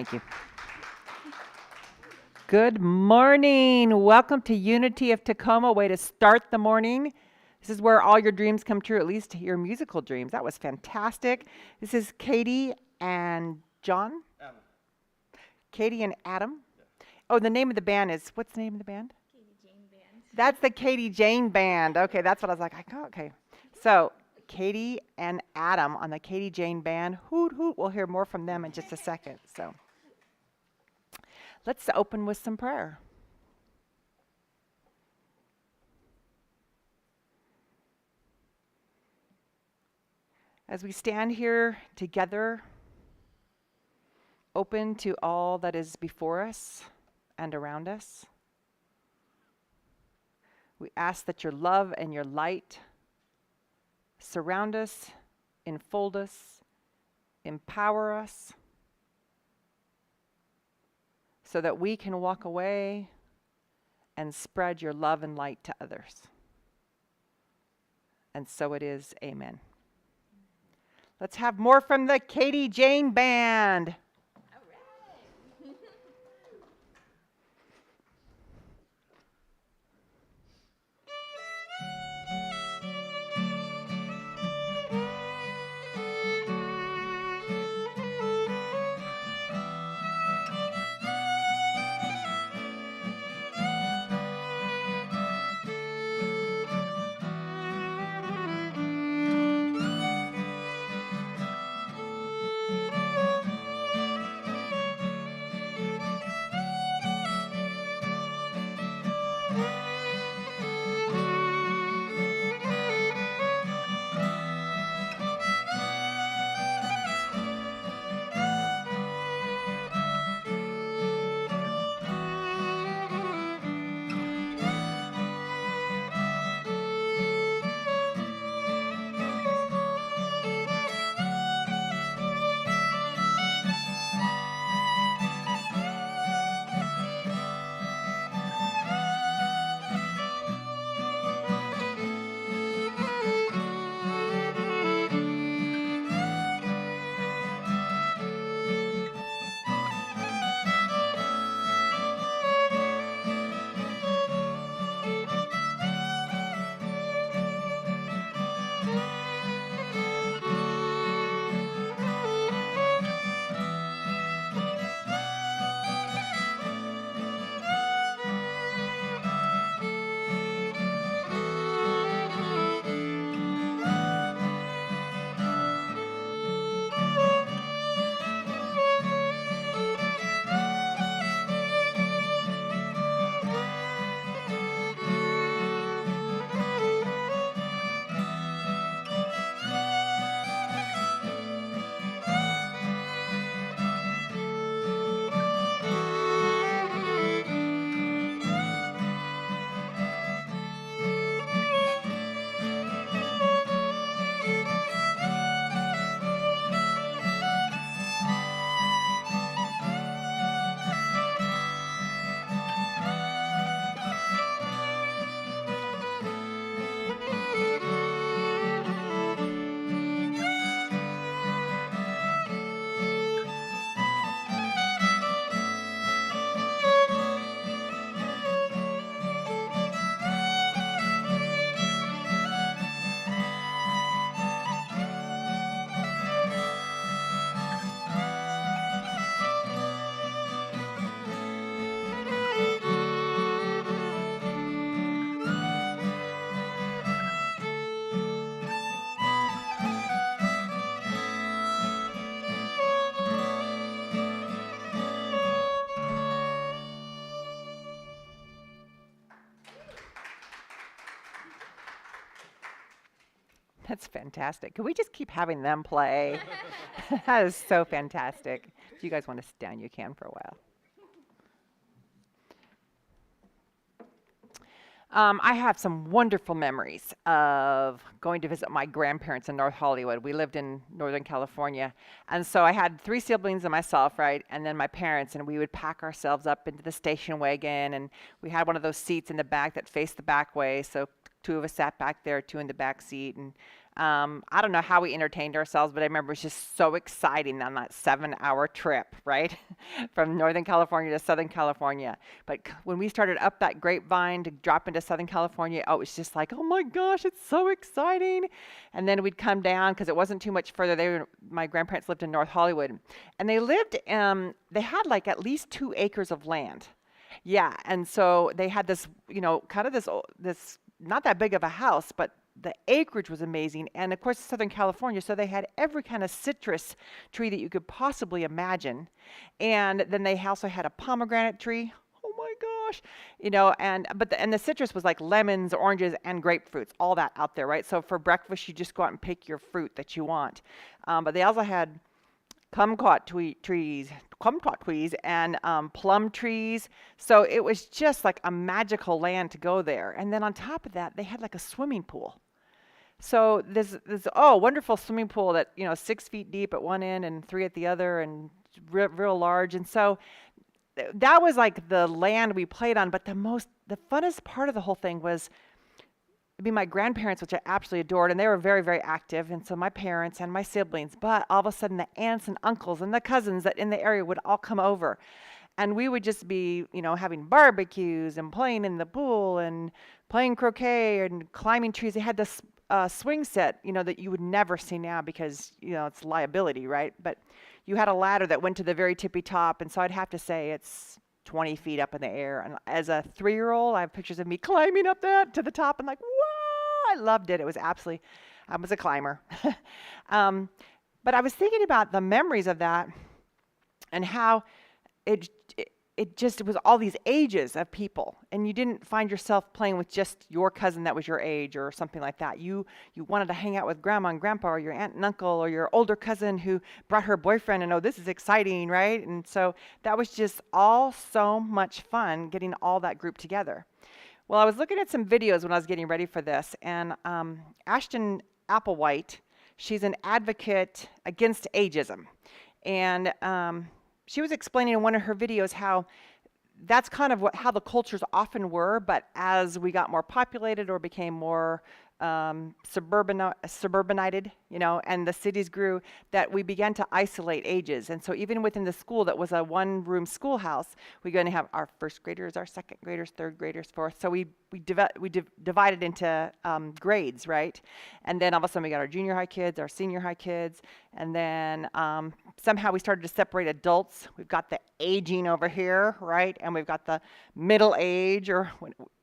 Thank you. Good morning. Welcome to Unity of Tacoma Way to start the morning. This is where all your dreams come true, at least your musical dreams. That was fantastic. This is Katie and John? Adam. Katie and Adam? Yeah. Oh, the name of the band is, what's the name of the band? Katie Jane Band. That's the Katie Jane Band. Okay, that's what I was like, okay. So, Katie and Adam on the Katie Jane Band. Hoot, hoot. We'll hear more from them in just a second. So, let's open with some prayer. As we stand here together, open to all that is before us and around us, we ask that your love and your light surround us, enfold us, empower us, so that we can walk away and spread your love and light to others. And so it is, amen. Let's have more from the Katie Jane Band. All right. That's fantastic. Can we just keep having them play? That is so fantastic. If you guys want to sit down, you can for a while. I have some wonderful memories of going to visit my grandparents in North Hollywood. We lived in Northern California. And so I had 3 siblings and myself, right? And then my parents, and we would pack ourselves up into the station wagon. And we had one of those seats in the back that faced the back way. So 2 of us sat back there, 2 in the back seat. And I don't know how we entertained ourselves, but I remember it was just so exciting on that 7-hour trip, right? From Northern California to Southern California. But when we started up that grapevine to drop into Southern California, oh, it was just like, oh my gosh, it's so exciting. And then we'd come down because it wasn't too much further. My grandparents lived in North Hollywood, and they had like at least 2 acres of land. Yeah, and so they had this, kind of this not that big of a house, but the acreage was amazing. And of course, it's Southern California, so they had every kind of citrus tree that you could possibly imagine. And then they also had a pomegranate tree. Oh my gosh, and the citrus was like lemons, oranges, and grapefruits, all that out there, right? So for breakfast, you just go out and pick your fruit that you want. But they also had kumquat trees and plum trees. So it was just like a magical land to go there. And then on top of that, they had like a swimming pool. So this wonderful swimming pool that 6 feet deep at one end and 3 at the other, and real large. And so that was like the land we played on. But the funnest part of the whole thing was my grandparents, which I absolutely adored, and they were very, very active, and so my parents and my siblings. But all of a sudden, the aunts and uncles and the cousins that in the area would all come over, and we would just be, having barbecues and playing in the pool and playing croquet and climbing trees. They had this swing set, that you would never see now because it's liability, right? But you had a ladder that went to the very tippy top, and so I'd have to say it's 20 feet up in the air. And as a 3-year-old, I have pictures of me climbing up that to the top and like, whoa, I loved it. It was absolutely, I was a climber. But I was thinking about the memories of that and how it just was all these ages of people, and you didn't find yourself playing with just your cousin that was your age or something like that. You wanted to hang out with grandma and grandpa or your aunt and uncle or your older cousin who brought her boyfriend, and this is exciting, right? And so that was just all so much fun getting all that group together. Well, I was looking at some videos when I was getting ready for this, and Ashton Applewhite, she's an advocate against ageism, and she was explaining in one of her videos how that's kind of how the cultures often were, but as we got more populated or became more suburbanited, and the cities grew, that we began to isolate ages. And so even within the school that was a one-room schoolhouse, we're going to have our first graders, our second graders, third graders, fourth. So we divided into grades, right? And then all of a sudden we got our junior high kids, our senior high kids, and then somehow we started to separate adults. We've got the aging over here, right? And we've got the middle age, or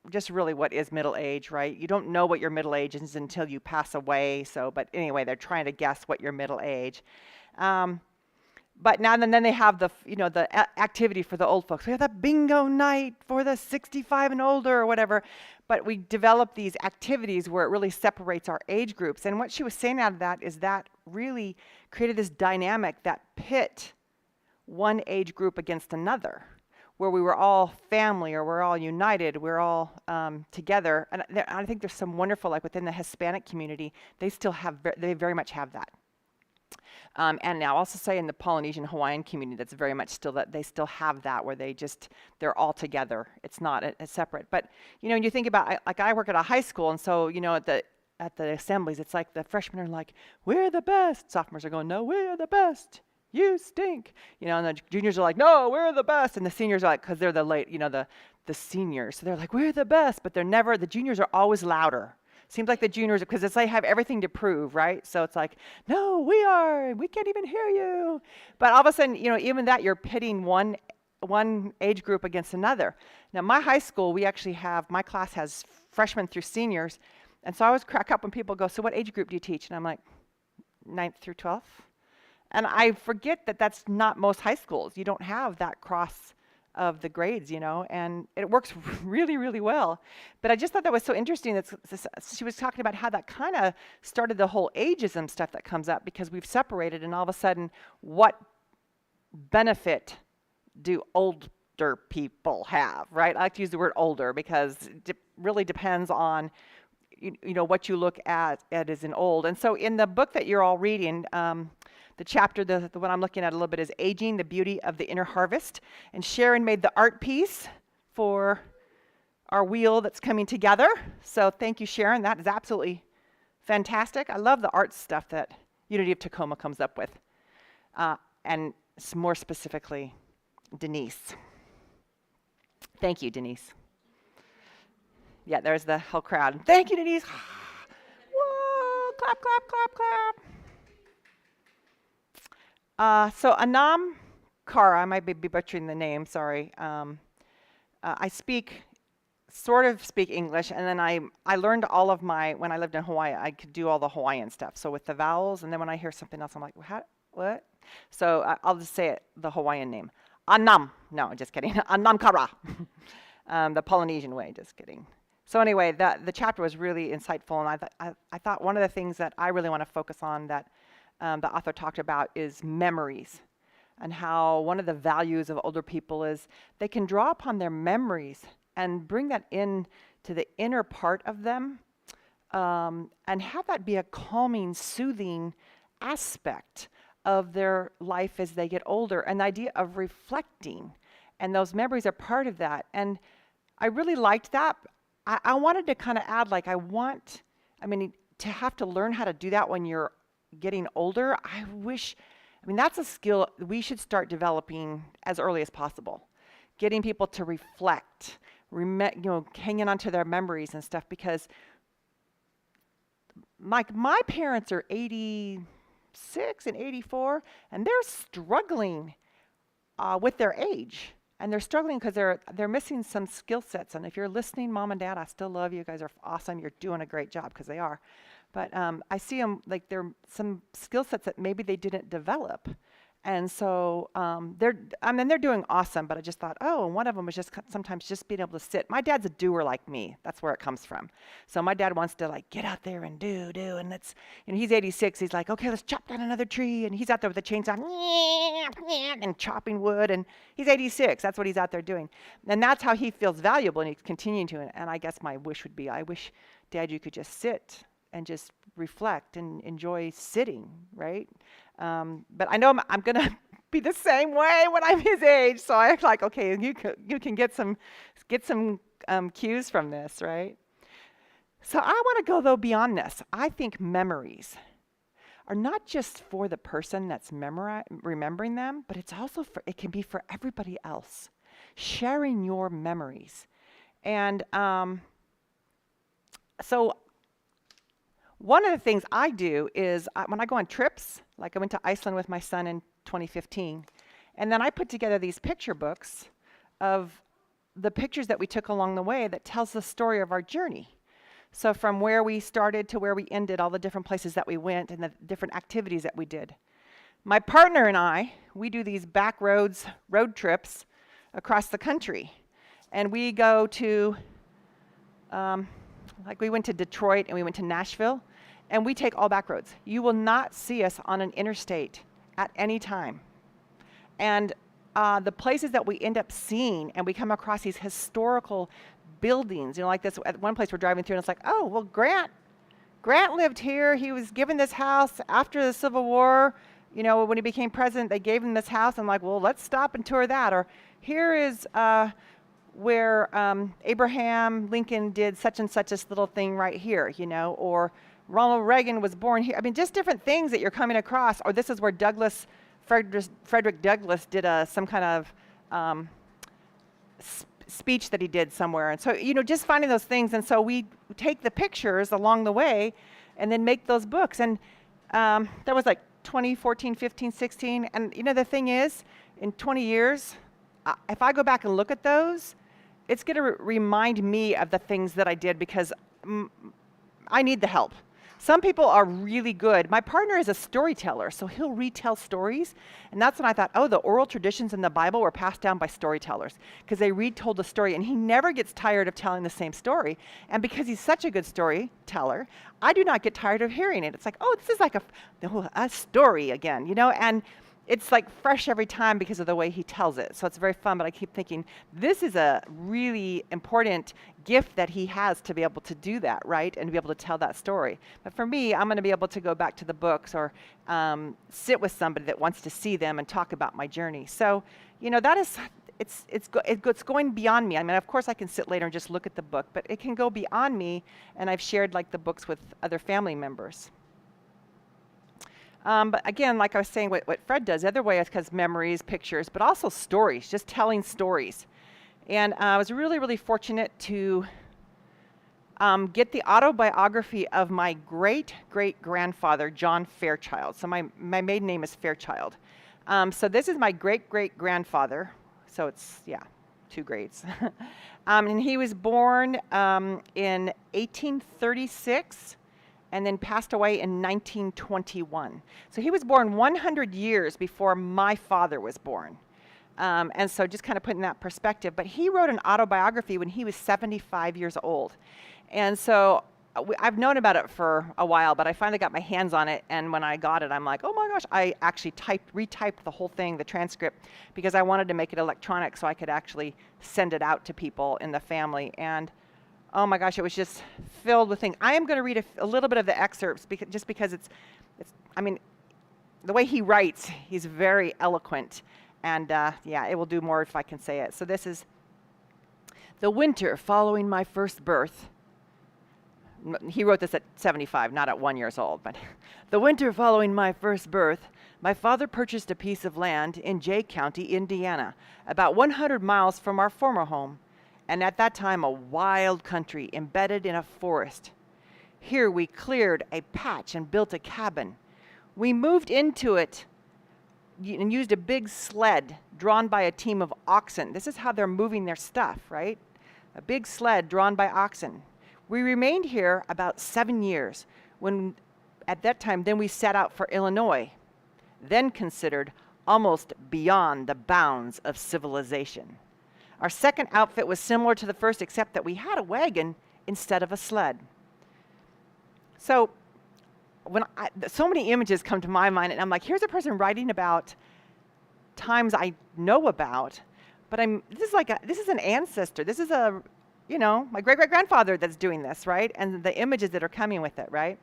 just really what is middle age, right? You don't know what your middle age is until you pass away. So, but anyway, they're trying to guess what your middle age. But now and then they have the activity for the old folks. We have that bingo night for the 65 and older or whatever. But we develop these activities where it really separates our age groups. And what she was saying out of that is that really created this dynamic that pit one age group against another, where we were all family, or we're all united, we're all together. And I think there's some wonderful, like within the Hispanic community, they very much have that. And I'll also say in the Polynesian Hawaiian community, that's very much still that they still have that, where they're all together. It's not it's separate. But you think about, like I work at a high school, and so at the assemblies, it's like the freshmen are like, "We're the best." Sophomores are going, "No, we're the best. You stink." And the juniors are like, "No, we're the best." And the seniors are like, because they're the seniors, so they're like, "We're the best," but the juniors are always louder. Seems like the juniors, because it's like have everything to prove, right? So it's like, "No, we can't even hear you." But all of a sudden, even that, you're pitting one age group against another. Now, my high school, my class has freshmen through seniors, and so I always crack up when people go, "So what age group do you teach?" And I'm like, 9th through 12th. And I forget that that's not most high schools. You don't have that cross of the grades, and it works really, really well. But I just thought that was so interesting that she was talking about how that kind of started the whole ageism stuff that comes up, because we've separated, and all of a sudden, what benefit do older people have, right? I like to use the word older because it really depends on what you look at as an old. And so in the book that you're all reading, the chapter, the one I'm looking at a little bit, is Aging, the Beauty of the Inner Harvest. And Sharon made the art piece for our wheel that's coming together. So thank you, Sharon. That is absolutely fantastic. I love the art stuff that Unity of Tacoma comes up with. And more specifically, Denise. Thank you, Denise. Yeah, there's the whole crowd. Thank you, Denise. Whoa, clap, clap, clap, clap. So Anam Kara, I might be butchering the name, sorry. I sort of speak English, and then I learned all of when I lived in Hawaii, I could do all the Hawaiian stuff. So with the vowels, and then when I hear something else, I'm like, what? So I'll just say it, the Hawaiian name. Anam. No, just kidding. Anam Kara. The Polynesian way, just kidding. So anyway, the chapter was really insightful, and I thought one of the things that I really want to focus on that the author talked about is memories, and how one of the values of older people is they can draw upon their memories and bring that in to the inner part of them, and have that be a calming, soothing aspect of their life as they get older, and the idea of reflecting, and those memories are part of that. And I really liked that. I wanted to kind of add, like, to have to learn how to do that when you're getting older. That's a skill we should start developing as early as possible. Getting people to reflect, hanging on to their memories and stuff, because my parents are 86 and 84, and they're struggling with their age. And they're struggling because they're missing some skill sets. And if you're listening, Mom and Dad, I still love you. You guys are awesome. You're doing a great job, because they are. But I see them like there are some skill sets that maybe they didn't develop. And so they're doing awesome. But I just thought, and one of them was just sometimes just being able to sit. My dad's a doer like me. That's where it comes from. So my dad wants to get out there and do. And he's 86. He's like, okay, let's chop down another tree. And he's out there with a chainsaw and chopping wood. And he's 86. That's what he's out there doing. And that's how he feels valuable. And he's continuing to. And I guess my wish would be, I wish, Dad, you could just sit and just reflect and enjoy sitting, right? But I know I'm going to be the same way when I'm his age. So I act like, okay, you can get some cues from this, right? So I want to go, though, beyond this. I think memories are not just for the person that's remembering them, but it's also it can be for everybody else. Sharing your memories. And so one of the things I do is when I go on trips, like I went to Iceland with my son in 2015, and then I put together these picture books of the pictures that we took along the way that tells the story of our journey. So from where we started to where we ended, all the different places that we went and the different activities that we did. My partner and I, we do these back road trips across the country. And we go to, we went to Detroit and we went to Nashville, and we take all back roads. You will not see us on an interstate at any time. And the places that we end up seeing, and we come across these historical buildings, like this. At one place we're driving through, and it's like, oh, well, Grant lived here. He was given this house after the Civil War. When he became president, they gave him this house. I'm like, well, let's stop and tour that. Or here is where Abraham Lincoln did such and such this little thing right here, or Ronald Reagan was born here. Just different things that you're coming across. Or this is where Frederick Douglass did some kind of speech that he did somewhere. And so, just finding those things. And so we take the pictures along the way and then make those books. And that was like 2014, 15, 16. And, the thing is, in 20 years, if I go back and look at those, it's going to remind me of the things that I did, because I need the help. Some people are really good. My partner is a storyteller, so he'll retell stories. And that's when I thought, the oral traditions in the Bible were passed down by storytellers, because they retold the story. And he never gets tired of telling the same story. And because he's such a good storyteller, I do not get tired of hearing it. It's like, this is like a story again, and it's like fresh every time because of the way he tells it. So it's very fun, but I keep thinking, this is a really important gift that he has to be able to do that, right? And to be able to tell that story. But for me, I'm going to be able to go back to the books or sit with somebody that wants to see them and talk about my journey. So, it's going beyond me. I mean, of course, I can sit later and just look at the book, but it can go beyond me, and I've shared like the books with other family members. But again, like I was saying, what Fred does, the other way is because memories, pictures, but also stories, just telling stories. And I was really, really fortunate to get the autobiography of my great-great-grandfather, John Fairchild. So my maiden name is Fairchild. So this is my great-great-grandfather. So it's, yeah, 2 grades. And he was born in 1836 and then passed away in 1921. So he was born 100 years before my father was born. And so just kind of putting that perspective. But he wrote an autobiography when he was 75 years old. And so I've known about it for a while, but I finally got my hands on it. And when I got it, I'm like, oh my gosh, I actually retyped the whole thing, the transcript, because I wanted to make it electronic so I could actually send it out to people in the family. And oh my gosh, it was just filled with things. I am going to read a little bit of the excerpts just because it's, I mean, the way he writes, he's very eloquent. And yeah, it will do more if I can say it. So this is the winter following my first birth. He wrote this at 75, not at 1 year old. But the winter following my first birth, my father purchased a piece of land in Jay County, Indiana, about 100 miles from our former home, and at that time a wild country embedded in a forest. Here we cleared a patch and built a cabin. We moved into it and used a big sled drawn by a team of oxen. This is how they're moving their stuff, right? A big sled drawn by oxen. We remained here about 7 years. When, at that time, then we set out for Illinois, then considered almost beyond the bounds of civilization. Our second outfit was similar to the first, except that we had a wagon instead of a sled. So so many images come to my mind, and I'm like, here's a person writing about times I know about, but this is an ancestor. This is my great-great-grandfather that's doing this, right? And the images that are coming with it, right?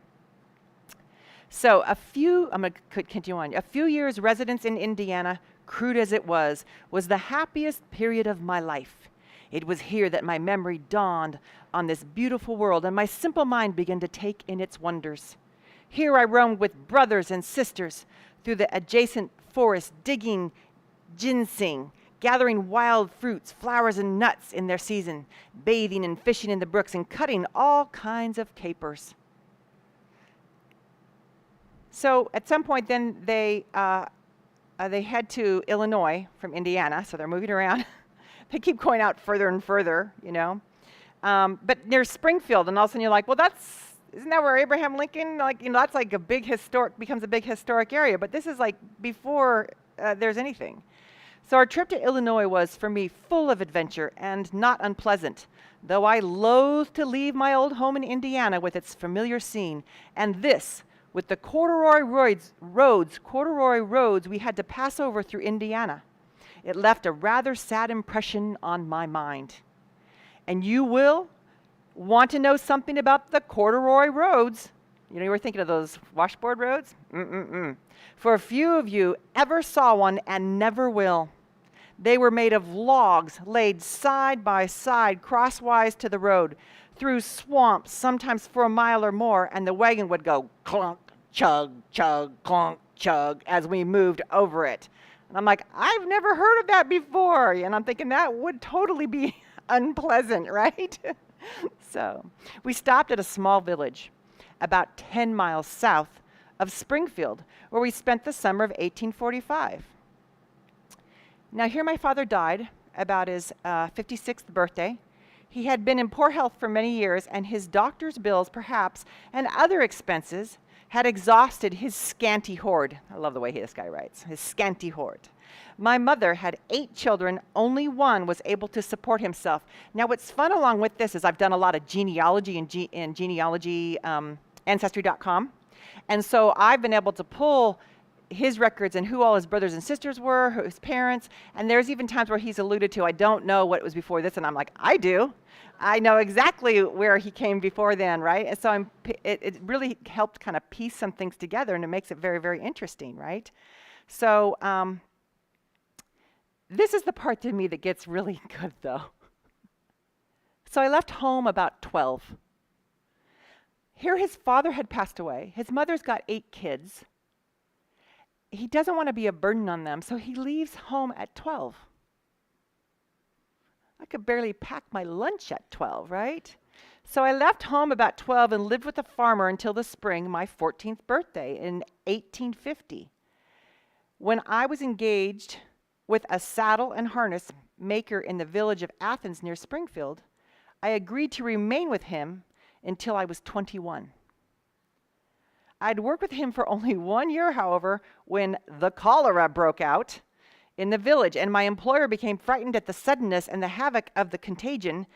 So I'm going to continue on. A few years residence in Indiana, crude as it was the happiest period of my life. It was here that my memory dawned on this beautiful world, and my simple mind began to take in its wonders. Here I roamed with brothers and sisters through the adjacent forest, digging ginseng, gathering wild fruits, flowers, and nuts in their season, bathing and fishing in the brooks, and cutting all kinds of capers. So at some point then they head to Illinois from Indiana, so they're moving around. They keep going out further and further, But near Springfield, and all of a sudden you're like, well, isn't that where Abraham Lincoln, that's like becomes a big historic area, but this is like before there's anything. So our trip to Illinois was, for me, full of adventure and not unpleasant, though I loathed to leave my old home in Indiana with its familiar scene, and this, with the corduroy roads we had to pass over through Indiana. It left a rather sad impression on my mind. And you will want to know something about the corduroy roads. You were thinking of those washboard roads? For a few of you ever saw one and never will. They were made of logs laid side by side crosswise to the road, through swamps, sometimes for a mile or more, and the wagon would go clunk, chug, chug, clunk, chug as we moved over it. And I'm like, I've never heard of that before. And I'm thinking that would totally be unpleasant, right? So we stopped at a small village about 10 miles south of Springfield, where we spent the summer of 1845. Now here my father died about his 56th birthday. He had been in poor health for many years, and his doctor's bills, perhaps, and other expenses had exhausted his scanty hoard. I love the way this guy writes, his scanty hoard. My mother had 8 children. Only one was able to support himself. Now, what's fun along with this is I've done a lot of genealogy in genealogy, Ancestry.com. And so I've been able to pull his records and who all his brothers and sisters were, his parents. And there's even times where he's alluded to, I don't know what was before this. And I'm like, I do. I know exactly where he came before then, right? And so it really helped kind of piece some things together, and it makes it very, very interesting, right? So This is the part to me that gets really good, though. So I left home about 12. Here his father had passed away. His mother's got 8 kids. He doesn't want to be a burden on them, so he leaves home at 12. I could barely pack my lunch at 12, right? So I left home about 12 and lived with a farmer until the spring, my 14th birthday in 1850. When I was engaged with a saddle and harness maker in the village of Athens near Springfield, I agreed to remain with him until I was 21. I'd worked with him for only 1 year, however, when the cholera broke out in the village, and my employer became frightened at the suddenness and the havoc of the contagion,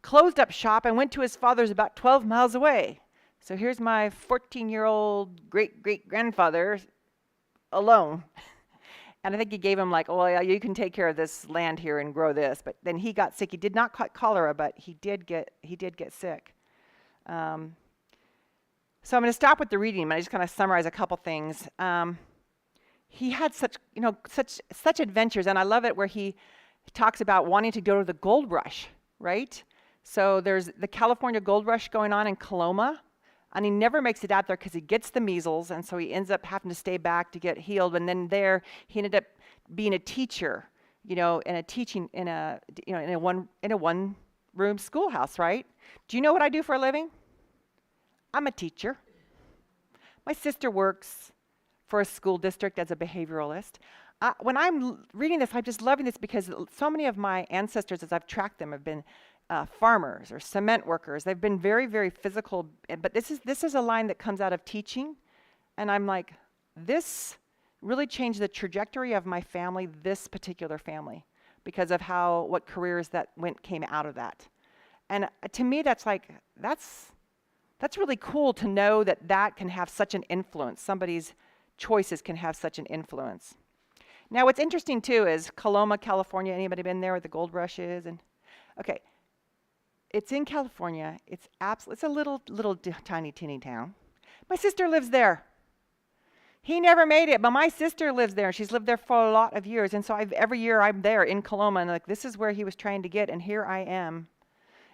closed up shop, and went to his father's about 12 miles away. So here's my 14-year-old great-great-grandfather alone. And I think he gave him like, oh, yeah, you can take care of this land here and grow this. But then he got sick. He did not catch cholera, but he did get sick. So I'm going to stop with the reading. I just kind of summarize a couple things. He had such adventures, and I love it where he talks about wanting to go to the gold rush, right? So there's the California gold rush going on in Coloma, and he never makes it out there because he gets the measles, and so he ends up having to stay back to get healed. And then there, he ended up being a teacher, in a one-room schoolhouse, right? Do you know what I do for a living? I'm a teacher. My sister works for a school district as a behavioralist. When I'm reading this, I'm just loving this because so many of my ancestors, as I've tracked them, have been farmers or cement workers. They've been very, very physical. But this is a line that comes out of teaching, and I'm like, this really changed the trajectory of my family, this particular family, because of what careers that came out of that. And to me, that's really cool to know that can have such an influence. Somebody's choices can have such an influence. Now, what's interesting too is Coloma, California. Anybody been there where the gold rush is? Okay, it's in California. It's a little tiny, teeny town. My sister lives there. He never made it, but my sister lives there. She's lived there for a lot of years, and so every year I'm there in Coloma, and like this is where he was trying to get, and here I am.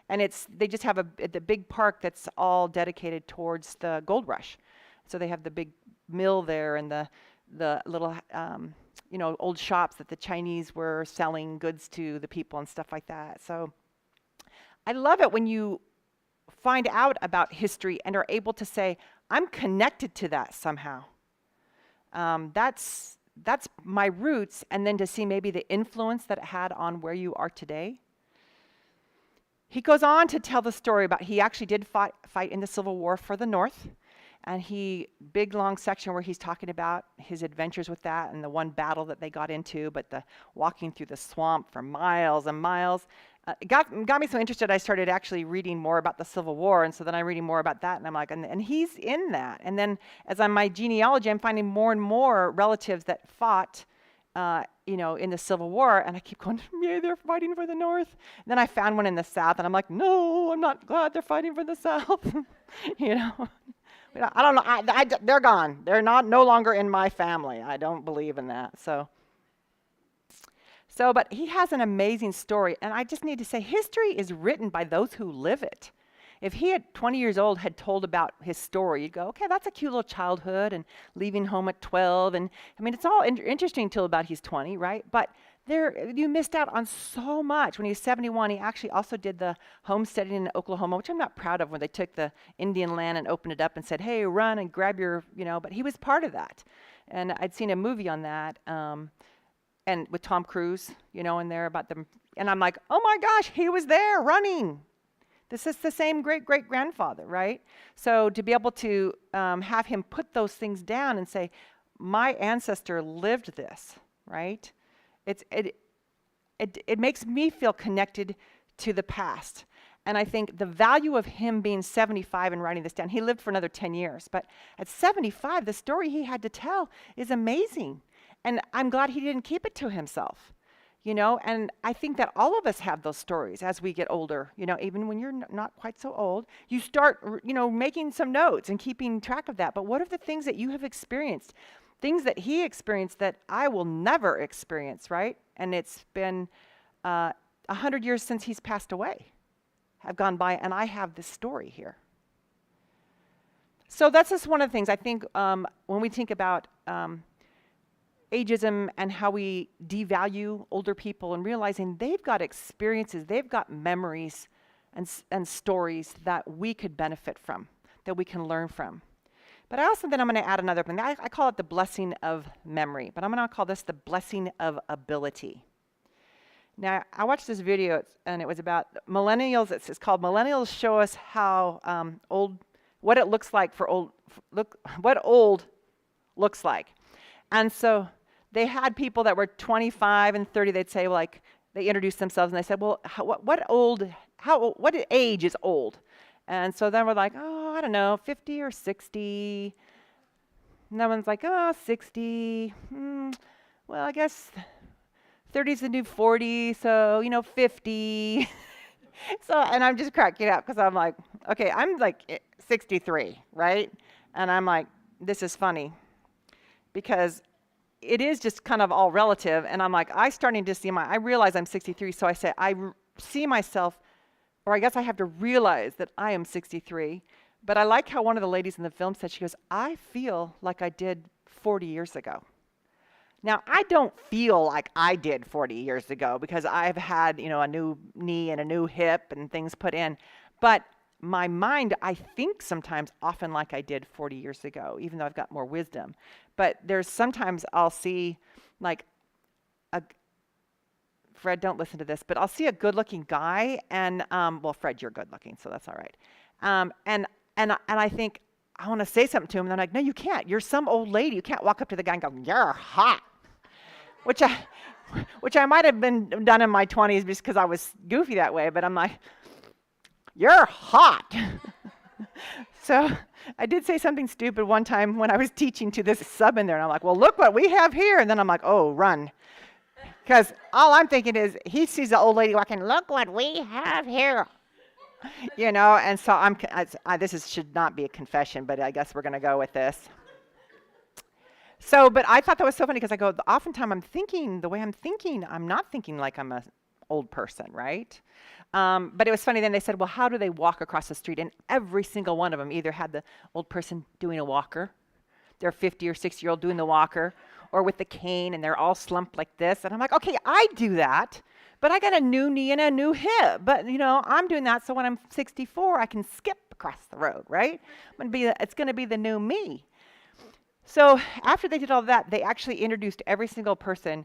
And they just have the big park that's all dedicated towards the gold rush. So they have the big mill there and the little old shops that the Chinese were selling goods to the people and stuff like that. So I love it when you find out about history and are able to say, I'm connected to that somehow. That's my roots, and then to see maybe the influence that it had on where you are today. He goes on to tell the story about he actually did fight in the Civil War for the North. And big long section where he's talking about his adventures with that and the one battle that they got into, but the walking through the swamp for miles and miles. It got me so interested, I started actually reading more about the Civil War. And so then I'm reading more about that, and I'm like, and he's in that. And then as on my genealogy, I'm finding more and more relatives that fought in the Civil War, and I keep going, yeah, they're fighting for the North. And then I found one in the South, and I'm like, no, I'm not glad they're fighting for the South. I don't know. They're gone. They're no longer in my family. I don't believe in that. So, but he has an amazing story, and I just need to say, history is written by those who live it. If he at 20 years old had told about his story, you'd go, okay, that's a cute little childhood and leaving home at 12. And I mean, it's all interesting until about he's 20, right? But you missed out on so much. When he was 71, he actually also did the homesteading in Oklahoma, which I'm not proud of, when they took the Indian land and opened it up and said, hey, run and grab your, but he was part of that. And I'd seen a movie on that, and with Tom Cruise, in there about them. And I'm like, oh my gosh, he was there running. This is the same great-great-grandfather, right? So to be able to have him put those things down and say, my ancestor lived this, right? It makes me feel connected to the past. And I think the value of him being 75 and writing this down, he lived for another 10 years, but at 75, the story he had to tell is amazing. And I'm glad he didn't keep it to himself. And I think that all of us have those stories as we get older, even when you're not quite so old, you start, making some notes and keeping track of that. But what are the things that you have experienced? Things that he experienced that I will never experience, right? and it's been 100 years since he's passed away have gone by, and I have this story here. So that's just one of the things I think when we think about ageism and how we devalue older people and realizing they've got experiences, they've got memories and stories that we could benefit from, that we can learn from. But I also then I'm going to add another thing. I call it the blessing of memory, but I'm going to call this the blessing of ability. Now, I watched this video, and it was about millennials. It's called Millennials Show Us How what it looks like for what old looks like. And so they had people that were 25 and 30. They'd say, like, they introduced themselves, and they said, well, what age is old? And so then we're like, oh, I don't know, 50 or 60. And that one's like, oh, 60. Well, I guess 30 is the new 40, so, 50. So, and I'm just cracking up because I'm like, okay, I'm like 63, right? And I'm like, this is funny because it is just kind of all relative. And I'm like, I realize I'm 63, so I say, see myself, or I guess I have to realize that I am 63. But I like how one of the ladies in the film said, she goes, I feel like I did 40 years ago. Now, I don't feel like I did 40 years ago because I've had, a new knee and a new hip and things put in. But my mind, I think sometimes often like I did 40 years ago, even though I've got more wisdom. But there's sometimes I'll see like Fred, don't listen to this, but I'll see a good-looking guy and, well, Fred, you're good-looking, so that's all right. And I think, I want to say something to him, and they're like, no, you can't. You're some old lady. You can't walk up to the guy and go, you're hot. Which I might have been done in my 20s just because I was goofy that way, but I'm like, you're hot. So I did say something stupid one time when I was teaching to this sub in there, and I'm like, well, look what we have here. And then I'm like, oh, run. Because all I'm thinking is he sees the old lady walking, look what we have here. And so should not be a confession, but I guess we're going to go with this. So, but I thought that was so funny because I go, oftentimes I'm thinking, the way I'm thinking, I'm not thinking like I'm an old person, right? But it was funny, then they said, well, how do they walk across the street? And every single one of them either had the old person doing a walker, they're 50 or 60-year-old doing the walker, or with the cane, and they're all slumped like this. And I'm like, okay, I do that, but I got a new knee and a new hip. But, I'm doing that so when I'm 64, I can skip across the road, right? It's going to be the new me. So after they did all that, they actually introduced every single person.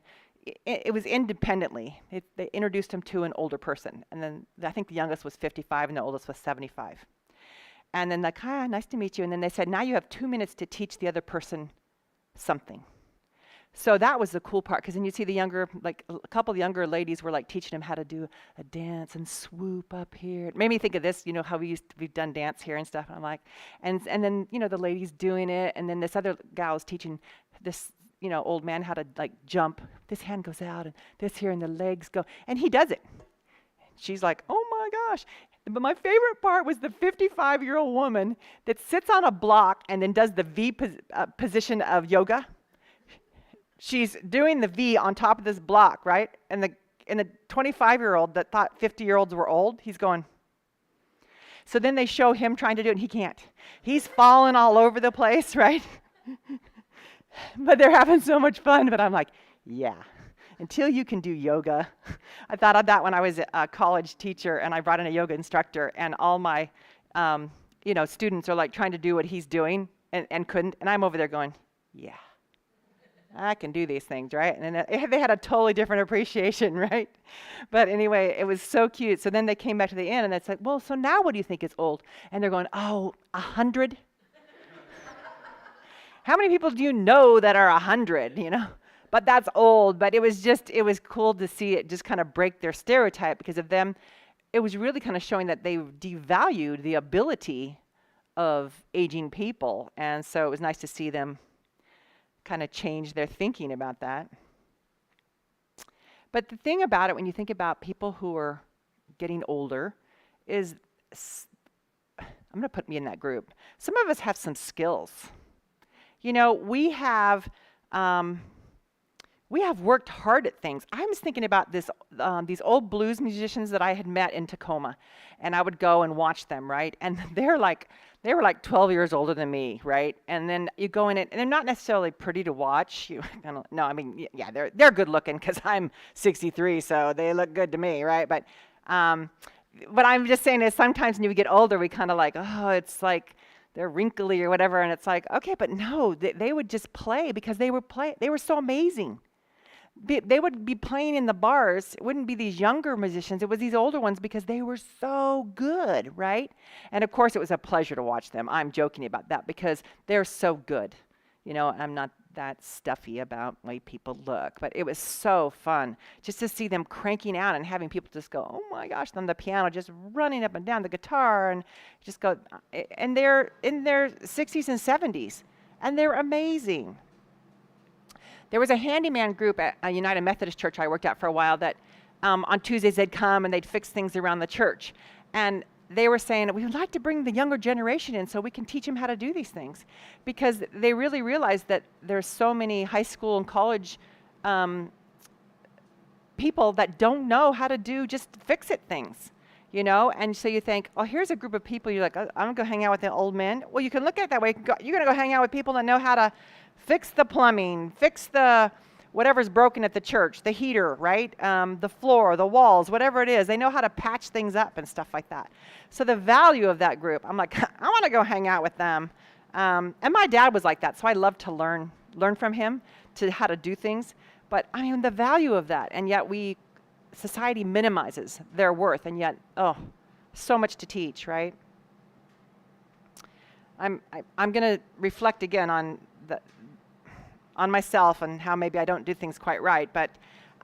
It was independently. They introduced him to an older person. And then I think the youngest was 55 and the oldest was 75. And then like, hi, nice to meet you. And then they said, now you have 2 minutes to teach the other person something. So that was the cool part, because then you see the younger, like a couple of younger ladies were like teaching him how to do a dance and swoop up here. It made me think of this, how we've done dance here and stuff. And I'm like, and then, the ladies doing it. And then this other gal was teaching this, old man how to like jump. This hand goes out and this here and the legs go. And he does it. She's like, oh my gosh. But my favorite part was the 55-year-old woman that sits on a block and then does the V position of yoga. She's doing the V on top of this block, right? And the 25-year-old that thought 50-year-olds were old, he's going. So then they show him trying to do it, and he can't. He's falling all over the place, right? But they're having so much fun. But I'm like, yeah, until you can do yoga. I thought of that when I was a college teacher, and I brought in a yoga instructor, and all my students are like trying to do what he's doing and couldn't. And I'm over there going, yeah. I can do these things, right? And then they had a totally different appreciation, right? But anyway, it was so cute. So then they came back to the end, and it's like, well, so now what do you think is old? And they're going, oh, 100? How many people do you know that are 100, But that's old. But it was cool to see it just kind of break their stereotype, because of them, it was really kind of showing that they devalued the ability of aging people. And so it was nice to see them kind of change their thinking about that. But the thing about it, when you think about people who are getting older, is, I'm going to put me in that group. Some of us have some skills. We have we have worked hard at things. I was thinking about these old blues musicians that I had met in Tacoma, and I would go and watch them, right? And they were like 12 years older than me, right? And then you go in it, and they're not necessarily pretty to watch. No, I mean, yeah, they're good looking because I'm 63, so they look good to me, right? But what I'm just saying is sometimes when you get older, we kind of like, oh, it's like they're wrinkly or whatever, and it's like, okay, but no, they would just play because they were so amazing. They would be playing in the bars. It wouldn't be these younger musicians. It was these older ones because they were so good, right? And of course, it was a pleasure to watch them. I'm joking about that because they're so good. I'm not that stuffy about the way people look, but it was so fun just to see them cranking out and having people just go, oh my gosh, on the piano, just running up and down the guitar and just go. And they're in their 60s and 70s, and they're amazing. There was a handyman group at a United Methodist church I worked at for a while that on Tuesdays they'd come and they'd fix things around the church. And they were saying, we would like to bring the younger generation in so we can teach them how to do these things. Because they really realized that there's so many high school and college people that don't know how to do just fix-it things. And so you think, oh, here's a group of people. You're like, I'm going to go hang out with the old men. Well, you can look at it that way. You're going to go hang out with people that know how to fix the plumbing, fix the whatever's broken at the church, the heater, right? The floor, the walls, whatever it is. They know how to patch things up and stuff like that. So the value of that group, I'm like, I want to go hang out with them. And my dad was like that, so I love to learn from him to how to do things. But I mean, the value of that, and yet society minimizes their worth, and yet, oh, so much to teach, right? I'm going to reflect again on myself and how maybe I don't do things quite right, but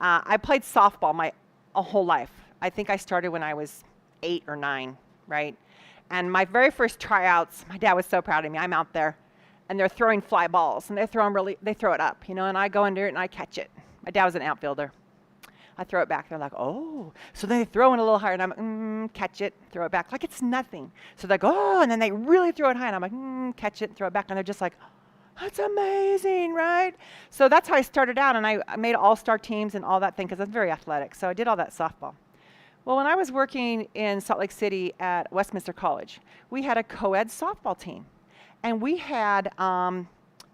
I played softball my whole life. I think I started when I was 8 or 9, right? And my very first tryouts, my dad was so proud of me. I'm out there, and they're throwing fly balls, and they throw it up, and I go under it and I catch it. My dad was an outfielder. I throw it back. They're like, oh. So then they throw it a little higher, and I'm like, catch it, throw it back, like it's nothing. So they go, oh, and then they really throw it high, and I'm like, catch it, throw it back, and they're just like, that's amazing, right? So that's how I started out, and I made all-star teams and all that thing because I'm very athletic. So I did all that softball. Well, when I was working in Salt Lake City at Westminster College, we had a co-ed softball team, and we had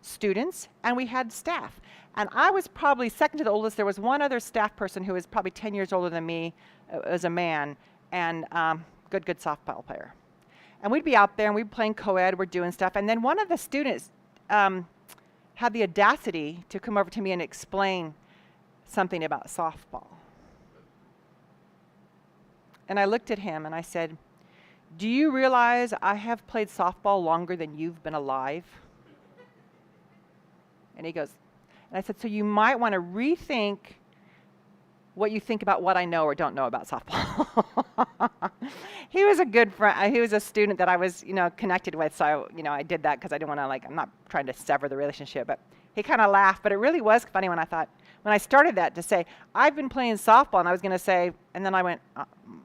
students and we had staff. And I was probably second to the oldest. There was one other staff person who was probably 10 years older than me as a man, and good softball player. And we'd be out there, and we'd be playing co-ed, we're doing stuff. And then one of the students had the audacity to come over to me and explain something about softball. And I looked at him and I said, do you realize I have played softball longer than you've been alive? And he goes, and I said, so you might want to rethink what you think about what I know or don't know about softball. He was a good friend. He was a student that I was, connected with. So, I did that because I didn't want to, I'm not trying to sever the relationship. But he kind of laughed. But it really was funny when I started that to say, I've been playing softball. And I was going to say, and then I went,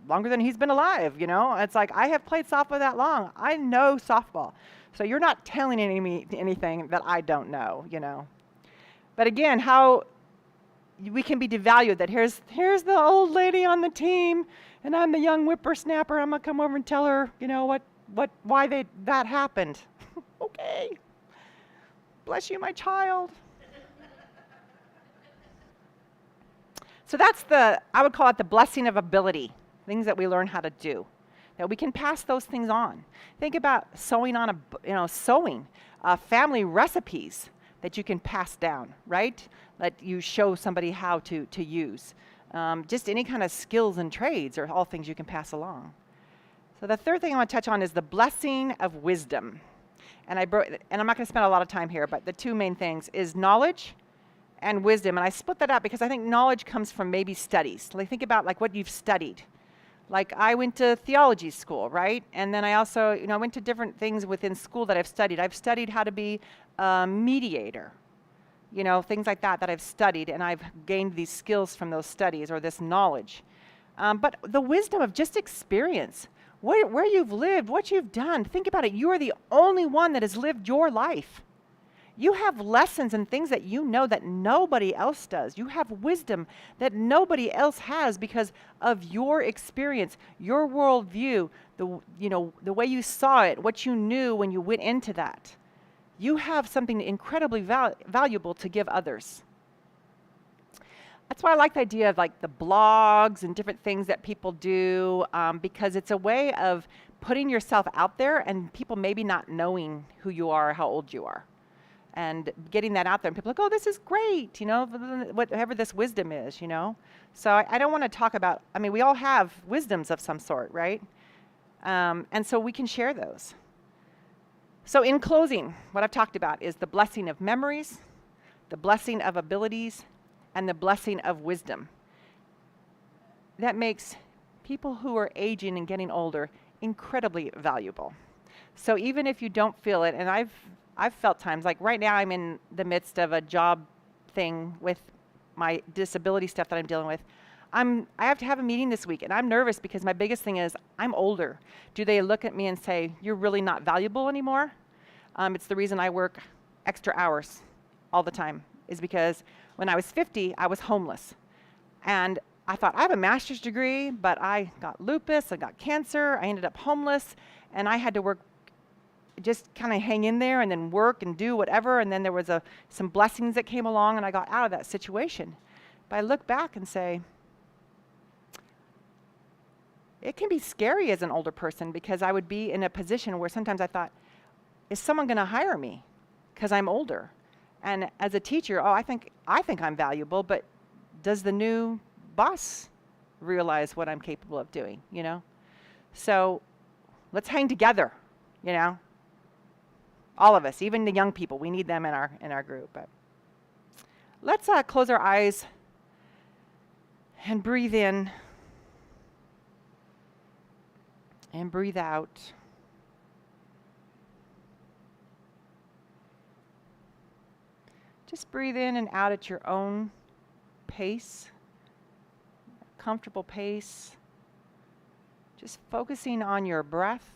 longer than he's been alive, It's like, I have played softball that long. I know softball. So you're not telling me anything that I don't know, But again, how we can be devalued that here's the old lady on the team, and I'm the young whippersnapper. I'm gonna come over and tell her, why that happened. Okay, bless you, my child. So that's I would call it the blessing of ability, things that we learn how to do, that we can pass those things on. Think about sewing family recipes that you can pass down, right? That you show somebody how to use. Just any kind of skills and trades are all things you can pass along. So the third thing I want to touch on is the blessing of wisdom. And I'm not going to spend a lot of time here, but the two main things is knowledge and wisdom. And I split that up because I think knowledge comes from maybe studies. Think about what you've studied. I went to theology school, right? And then I also, went to different things within school that I've studied. I've studied how to be a mediator, things like that I've studied, and I've gained these skills from those studies or this knowledge. But the wisdom of just experience, where you've lived, what you've done. Think about it. You are the only one that has lived your life. You have lessons and things that you know that nobody else does. You have wisdom that nobody else has because of your experience, your worldview, the way you saw it, what you knew when you went into that. You have something incredibly valuable to give others. That's why I like the idea of like the blogs and different things that people do, because it's a way of putting yourself out there and people maybe not knowing who you are or how old you are. And getting that out there, and people are like, oh, this is great, whatever this wisdom is, So I don't want to talk about, we all have wisdoms of some sort, right? And so we can share those. So in closing, what I've talked about is the blessing of memories, the blessing of abilities, and the blessing of wisdom. That makes people who are aging and getting older incredibly valuable. So even if you don't feel it, and I've felt times, like right now I'm in the midst of a job thing with my disability stuff that I'm dealing with. I have to have a meeting this week, and I'm nervous because my biggest thing is I'm older. Do they look at me and say, you're really not valuable anymore? It's the reason I work extra hours all the time, is because when I was 50, I was homeless. And I thought, I have a master's degree, but I got lupus, I got cancer, I ended up homeless, and I had to work, just kind of hang in there and then work and do whatever. And then there was some blessings that came along, and I got out of that situation. But I look back and say, it can be scary as an older person, because I would be in a position where sometimes I thought, is someone going to hire me because I'm older? And as a teacher, I think I'm valuable, but does the new boss realize what I'm capable of doing, So let's hang together, all of us, even the young people. We need them in our group. But let's close our eyes and breathe in and breathe out. Just breathe in and out at your own pace, comfortable pace. Just focusing on your breath.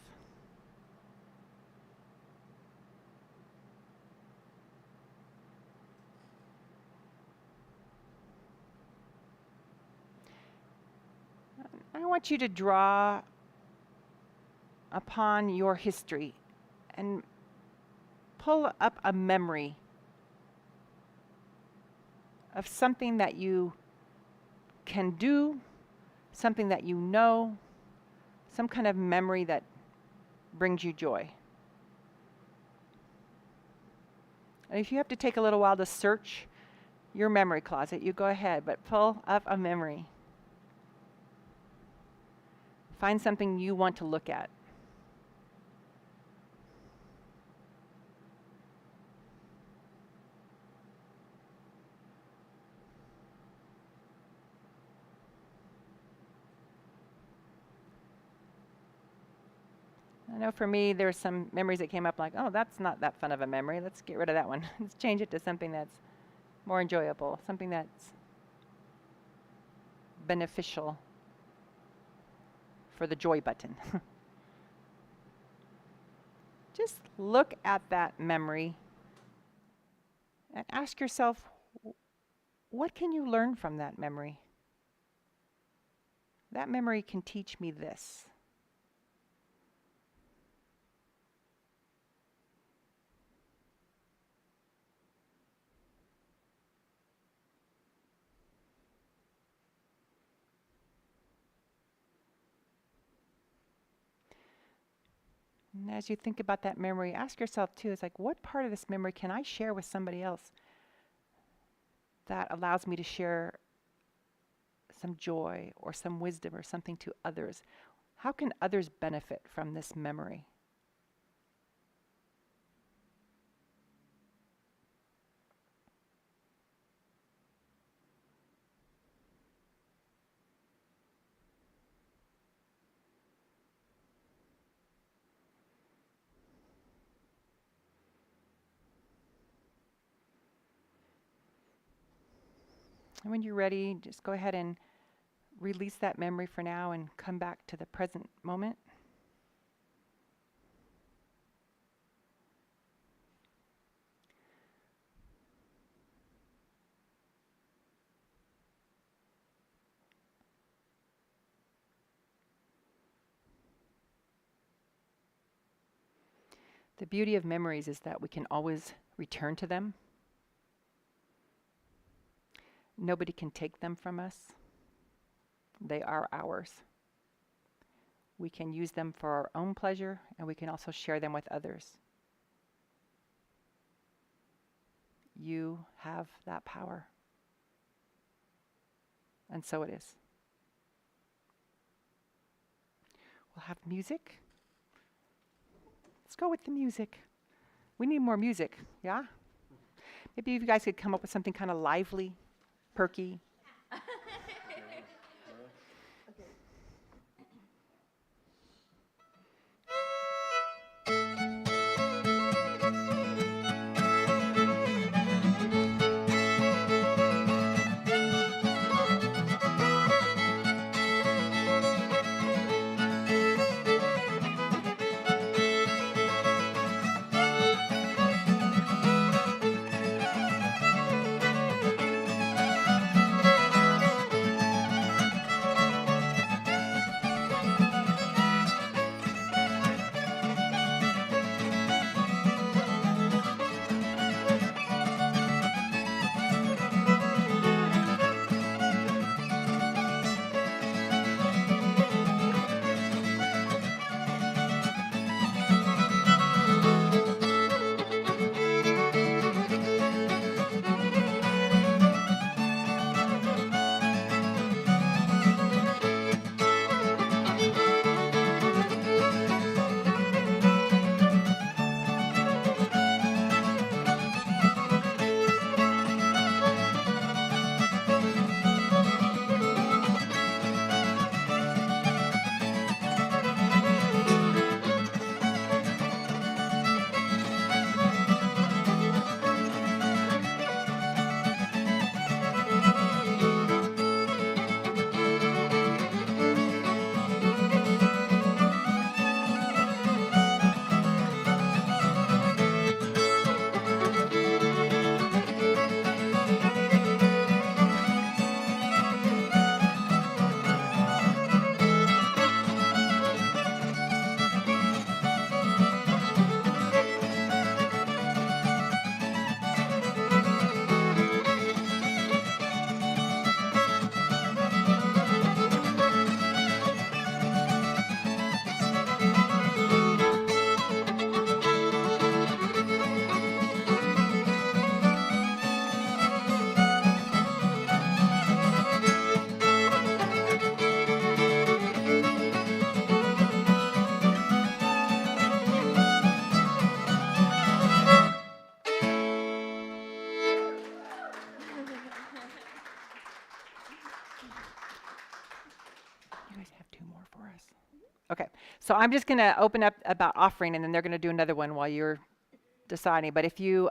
I want you to draw upon your history and pull up a memory of something that you can do, something that you know, some kind of memory that brings you joy. And if you have to take a little while to search your memory closet, you go ahead, but pull up a memory. Find something you want to look at. I know for me, there's some memories that came up like, oh, that's not that fun of a memory. Let's get rid of that one. Let's change it to something that's more enjoyable, something that's beneficial for the joy button. Just look at that memory and ask yourself, what can you learn from that memory? That memory can teach me this. And as you think about that memory, ask yourself too, it's like, what part of this memory can I share with somebody else that allows me to share some joy or some wisdom or something to others? How can others benefit from this memory? And when you're ready, just go ahead and release that memory for now and come back to the present moment. The beauty of memories is that we can always return to them. Nobody can take them from us. They are ours. We can use them for our own pleasure, and we can also share them with others. You have that power. And so it is. We'll have music. Let's go with the music. We need more music, yeah? Maybe you guys could come up with something kind of lively, perky. You guys have two more for us. Okay, so I'm just going to open up about offering, and then they're going to do another one while you're deciding. But if you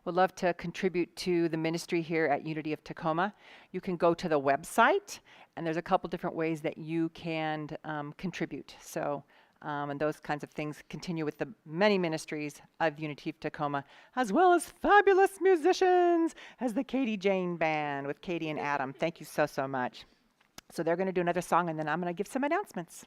would love to contribute to the ministry here at Unity of Tacoma, you can go to the website, and there's a couple different ways that you can contribute. So, and those kinds of things continue with the many ministries of Unity of Tacoma, as well as fabulous musicians as the Katie Jane Band with Katie and Adam. Thank you so, so much. So they're going to do another song, and then I'm going to give some announcements.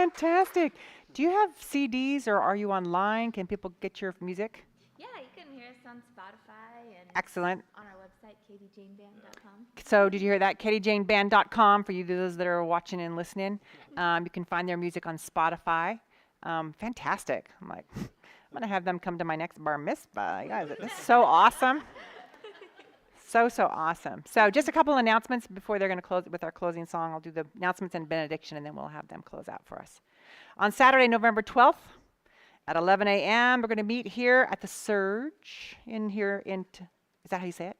fantastic. Do you have CDs or are you online? Can people get your music? Yeah, you can hear us on Spotify and Excellent. on our website, katiejaneband.com. So did you hear that? KatieJaneBand.com for you those that are watching and listening. You can find their music on Spotify. Fantastic. I'm like, I'm going to have them come to my next bar mitzvah. Guys, this is so awesome. So awesome. So just a couple announcements before they're going to close with our closing song. I'll do the announcements and benediction, and then we'll have them close out for us. On Saturday, November 12th at 11 a.m., we're going to meet here at the Surge is that how you say it?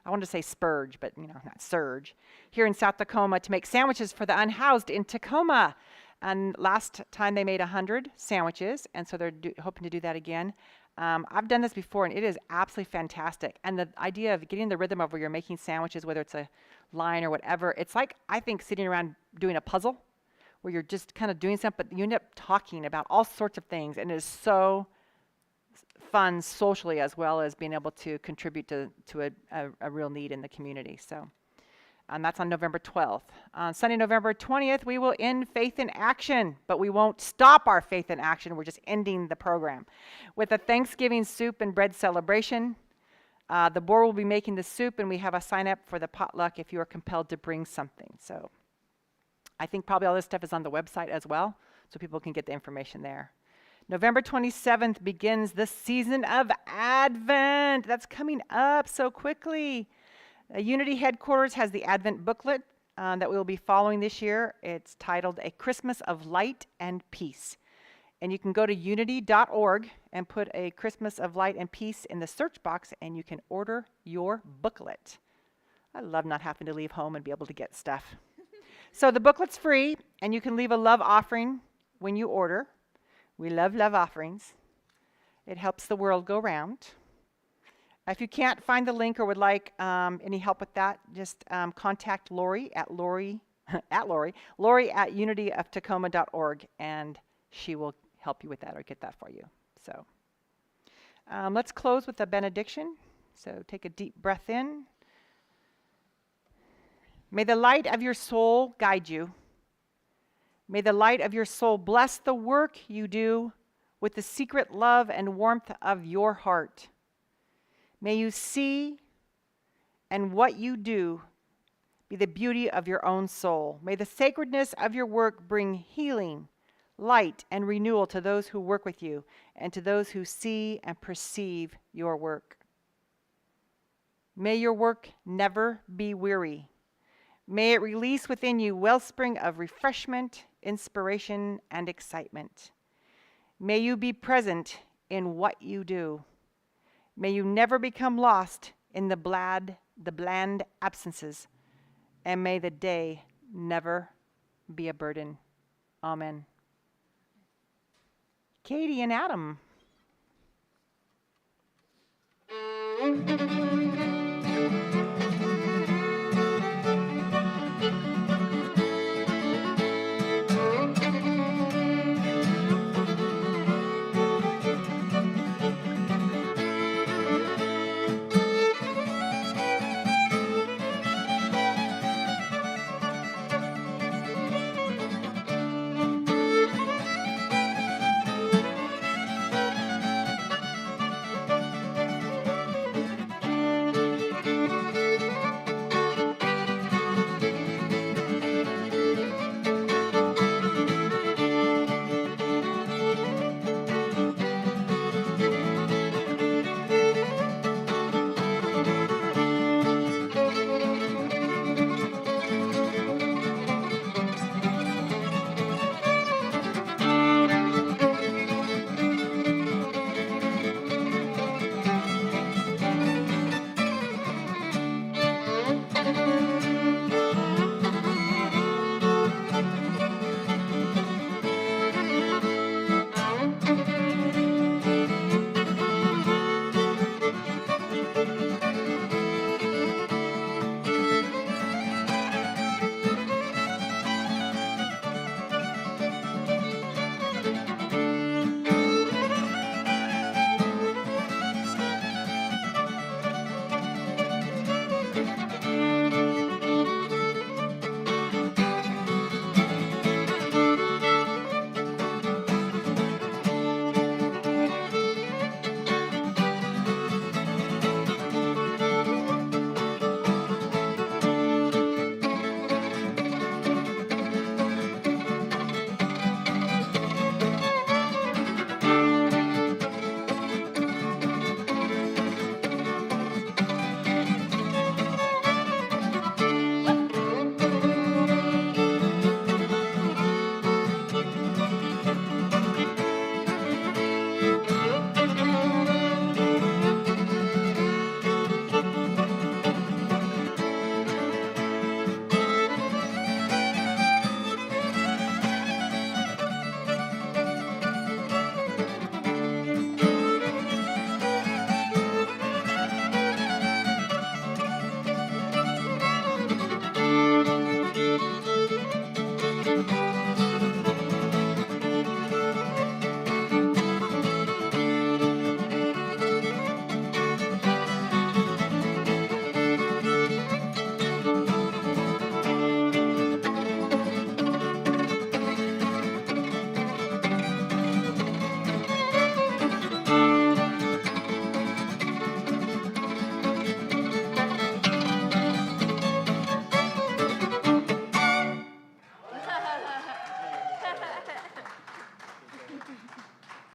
I wanted to say Spurge, but not Surge. Here in South Tacoma to make sandwiches for the unhoused in Tacoma. And last time they made 100 sandwiches, and so they're hoping to do that again. I've done this before, and it is absolutely fantastic. And the idea of getting the rhythm of where you're making sandwiches, whether it's a line or whatever, it's like, I think, sitting around doing a puzzle where you're just kind of doing something, but you end up talking about all sorts of things, and it is so fun socially as well as being able to contribute to a real need in the community. So that's on November 12th. On Sunday, November 20th, we will end Faith in Action, but we won't stop our Faith in Action. We're just ending the program with a Thanksgiving soup and bread celebration. The board will be making the soup, and we have a sign up for the potluck if you are compelled to bring something. So I think probably all this stuff is on the website as well, so people can get the information there. November 27th begins the season of Advent. That's coming up so quickly. Unity Headquarters has the Advent booklet that we will be following this year. It's titled A Christmas of Light and Peace. And you can go to unity.org and put A Christmas of Light and Peace in the search box, and you can order your booklet. I love not having to leave home and be able to get stuff. So the booklet's free, and you can leave a love offering when you order. We love offerings. It helps the world go round. If you can't find the link or would like any help with that, just contact Lori at unityoftacoma.org, and she will help you with that or get that for you. So let's close with a benediction. So take a deep breath in. May the light of your soul guide you. May the light of your soul bless the work you do with the secret love and warmth of your heart. May you see and what you do be the beauty of your own soul. May the sacredness of your work bring healing, light, and renewal to those who work with you and to those who see and perceive your work. May your work never be weary. May it release within you wellspring of refreshment, inspiration, and excitement. May you be present in what you do. May you never become lost in the bland absences, and may the day never be a burden. Amen. Katie and Adam.